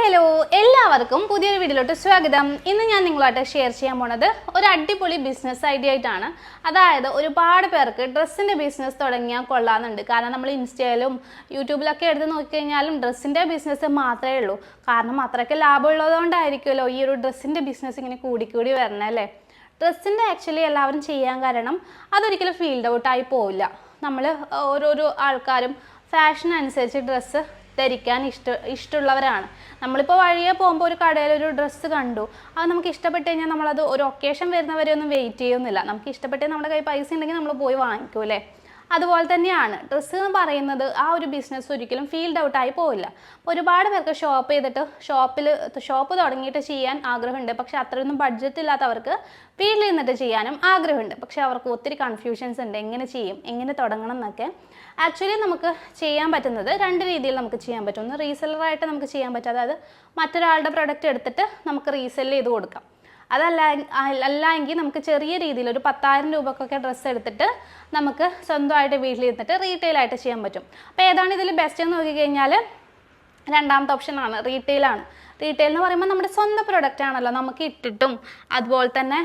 Hello എല്ലാവർക്കും പുതിയൊരു വീഡിയോയിലോട്ട് സ്വാഗതം. ഇന്ന് ഞാൻ നിങ്ങളായിട്ട് ഷെയർ ചെയ്യാൻ പോണത് ഒരു അടിപൊളി ബിസിനസ് ഐഡിയ ആയിട്ടാണ്. അതായത് ഒരുപാട് പേർക്ക് ഡ്രസ്സിൻ്റെ ബിസിനസ് തുടങ്ങിയാൽ കൊള്ളാമെന്നുണ്ട്. കാരണം നമ്മൾ ഇൻസ്റ്റയിലും യൂട്യൂബിലൊക്കെ എടുത്ത് നോക്കിക്കഴിഞ്ഞാലും ഡ്രസ്സിൻ്റെ ബിസിനസ് മാത്രമേ ഉള്ളൂ. കാരണം അത്രയ്ക്ക് ലാഭമുള്ളതുകൊണ്ടായിരിക്കുമല്ലോ ഈ ഒരു ഡ്രസ്സിൻ്റെ ബിസിനസ് ഇങ്ങനെ കൂടിക്കൂടി വരണേ അല്ലേ. ഡ്രസ്സിൻ്റെ ആക്ച്വലി എല്ലാവരും ചെയ്യാൻ കാരണം അതൊരിക്കലും ഫീൽഡ് ഔട്ടായി പോവില്ല. നമ്മൾ ഓരോരോ ആൾക്കാരും ഫാഷൻ അനുസരിച്ച് ഡ്രസ്സ് ധരിക്കാൻ ഇഷ്ടമുള്ളവരാണ്. നമ്മളിപ്പോൾ വഴിയെ പോകുമ്പോൾ ഒരു കടയിൽ ഒരു ഡ്രസ്സ് കണ്ടു, അത് നമുക്ക് ഇഷ്ടപ്പെട്ട് കഴിഞ്ഞാൽ നമ്മളത് ഒരു ഒക്കേഷൻ വരുന്നവരെ ഒന്നും വെയിറ്റ് ചെയ്യുന്നില്ല. നമുക്ക് ഇഷ്ടപ്പെട്ട് നമ്മുടെ കയ്യിൽ പൈസ ഉണ്ടെങ്കിൽ നമ്മൾ പോയി വാങ്ങിക്കും അല്ലേ. അതുപോലെ തന്നെയാണ് ഡ്രസ്സ് എന്ന് പറയുന്നത്. ആ ഒരു ബിസിനസ് ഒരിക്കലും ഫീൽഡ് ഔട്ടായി പോവില്ല. ഒരുപാട് പേർക്ക് ഷോപ്പ് ചെയ്തിട്ട് ഷോപ്പ് തുടങ്ങിയിട്ട് ചെയ്യാൻ ആഗ്രഹമുണ്ട്. പക്ഷെ അത്രയൊന്നും ബഡ്ജറ്റ് ഇല്ലാത്തവർക്ക് വീട്ടിൽ നിന്നിട്ട് ചെയ്യാനും ആഗ്രഹമുണ്ട്. പക്ഷെ അവർക്ക് ഒത്തിരി കൺഫ്യൂഷൻസ് ഉണ്ട്, എങ്ങനെ ചെയ്യും, എങ്ങനെ തുടങ്ങണം എന്നൊക്കെ. ആക്ച്വലി നമുക്ക് ചെയ്യാൻ പറ്റുന്നത് രണ്ട് രീതിയിൽ നമുക്ക് ചെയ്യാൻ പറ്റും. ഒന്ന് റീസെല്ലറായിട്ട് നമുക്ക് ചെയ്യാൻ പറ്റും, അതായത് മറ്റൊരാളുടെ പ്രൊഡക്റ്റ് എടുത്തിട്ട് നമുക്ക് റീസെല് ചെയ്ത് കൊടുക്കാം. അല്ലെങ്കിൽ നമുക്ക് ചെറിയ രീതിയിൽ ഒരു 10,000 രൂപക്കൊക്കെ ഡ്രസ്സ് എടുത്തിട്ട് നമുക്ക് സ്വന്തമായിട്ട് വീട്ടിൽ ഇരുന്നിട്ട് റീറ്റെയിലായിട്ട് ചെയ്യാൻ പറ്റും. അപ്പോൾ ഏതാണ് ഇതിൽ ബെസ്റ്റ് എന്ന് നോക്കിക്കഴിഞ്ഞാൽ രണ്ടാമത്തെ ഓപ്ഷനാണ്, റീറ്റെയിലാണ്. റീറ്റെയിൽ എന്ന് പറയുമ്പോൾ നമ്മുടെ സ്വന്തം പ്രൊഡക്റ്റ് ആണല്ലോ, നമുക്ക് ഇട്ടിട്ടും അതുപോലെ തന്നെ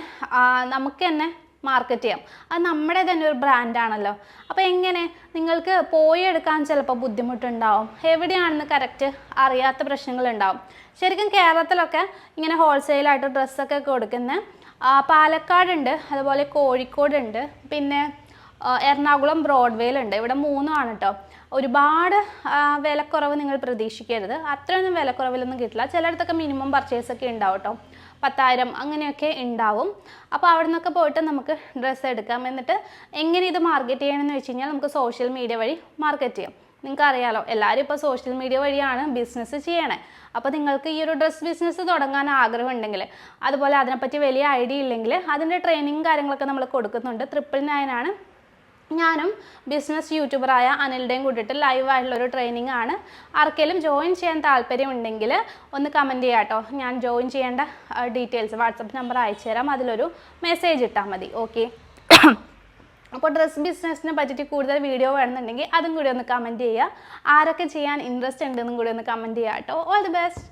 നമുക്ക് തന്നെ മാർക്കറ്റ് ചെയ്യാം. അത് നമ്മുടെ തന്നെ ഒരു ബ്രാൻഡാണല്ലോ. അപ്പോൾ എങ്ങനെ നിങ്ങൾക്ക് പോയി എടുക്കാൻ ചിലപ്പോൾ ബുദ്ധിമുട്ടുണ്ടാവും, എവിടെയാണെന്ന് കറക്റ്റ് അറിയാത്ത പ്രശ്നങ്ങളുണ്ടാവും. ശരിക്കും കേരളത്തിലൊക്കെ ഇങ്ങനെ ഹോൾസെയിലായിട്ട് ഡ്രസ്സൊക്കെ കൊടുക്കുന്ന പാലക്കാടുണ്ട്, അതുപോലെ കോഴിക്കോടുണ്ട്, പിന്നെ എറണാകുളം ബ്രോഡ്വേയിലുണ്ട്. ഇവിടെ മൂന്നുമാണ് കേട്ടോ. ഒരുപാട് വിലക്കുറവ് നിങ്ങൾ പ്രതീക്ഷിക്കരുത്, അത്രയൊന്നും വിലക്കുറവിലൊന്നും കിട്ടില്ല. ചിലയിടത്തൊക്കെ മിനിമം പർച്ചേസൊക്കെ ഉണ്ടാവും കേട്ടോ, 10,000 അങ്ങനെയൊക്കെ ഉണ്ടാവും. അപ്പോൾ അവിടെ നിന്നൊക്കെ പോയിട്ട് നമുക്ക് ഡ്രസ്സ് എടുക്കാം. എന്നിട്ട് എങ്ങനെ ഇത് മാർക്കറ്റ് ചെയ്യണമെന്ന് വെച്ച് കഴിഞ്ഞാൽ നമുക്ക് സോഷ്യൽ മീഡിയ വഴി മാർക്കറ്റ് ചെയ്യാം. നിങ്ങൾക്ക് അറിയാലോ, എല്ലാവരും ഇപ്പോൾ സോഷ്യൽ മീഡിയ വഴിയാണ് ബിസിനസ് ചെയ്യണേ. അപ്പോൾ നിങ്ങൾക്ക് ഈ ഒരു ഡ്രസ്സ് ബിസിനസ് തുടങ്ങാൻ ആഗ്രഹം ഉണ്ടെങ്കിൽ, അതുപോലെ അതിനെപ്പറ്റി വലിയ ഐഡിയ ഇല്ലെങ്കിൽ അതിൻ്റെ ട്രെയിനിങ് കാര്യങ്ങളൊക്കെ നമ്മൾ കൊടുക്കുന്നുണ്ട്. 999 ആണ്. ഞാനും ബിസിനസ് യൂട്യൂബറായ അനിലിൻ്റെയും കൂട്ടിയിട്ട് ലൈവായിട്ടുള്ളൊരു ട്രെയിനിങ് ആണ്. ആർക്കെങ്കിലും ജോയിൻ ചെയ്യാൻ താല്പര്യമുണ്ടെങ്കിൽ ഒന്ന് കമൻറ്റ് ചെയ്യാം കേട്ടോ. ഞാൻ ജോയിൻ ചെയ്യേണ്ട ഡീറ്റെയിൽസ് വാട്സപ്പ് നമ്പർ അയച്ചു തരാം, അതിലൊരു മെസ്സേജ് ഇട്ടാൽ മതി. ഓക്കെ. അപ്പോൾ ഡ്രസ് ബിസിനസ്സിനെ പറ്റിയിട്ട് കൂടുതൽ വീഡിയോ വേണമെന്നുണ്ടെങ്കിൽ അതും കൂടി ഒന്ന് കമൻറ്റ് ചെയ്യുക. ആരൊക്കെ ചെയ്യാൻ ഇൻട്രസ്റ്റ് ഉണ്ടെന്നും കൂടി ഒന്ന് കമൻറ്റ് ചെയ്യുക കേട്ടോ. All the best.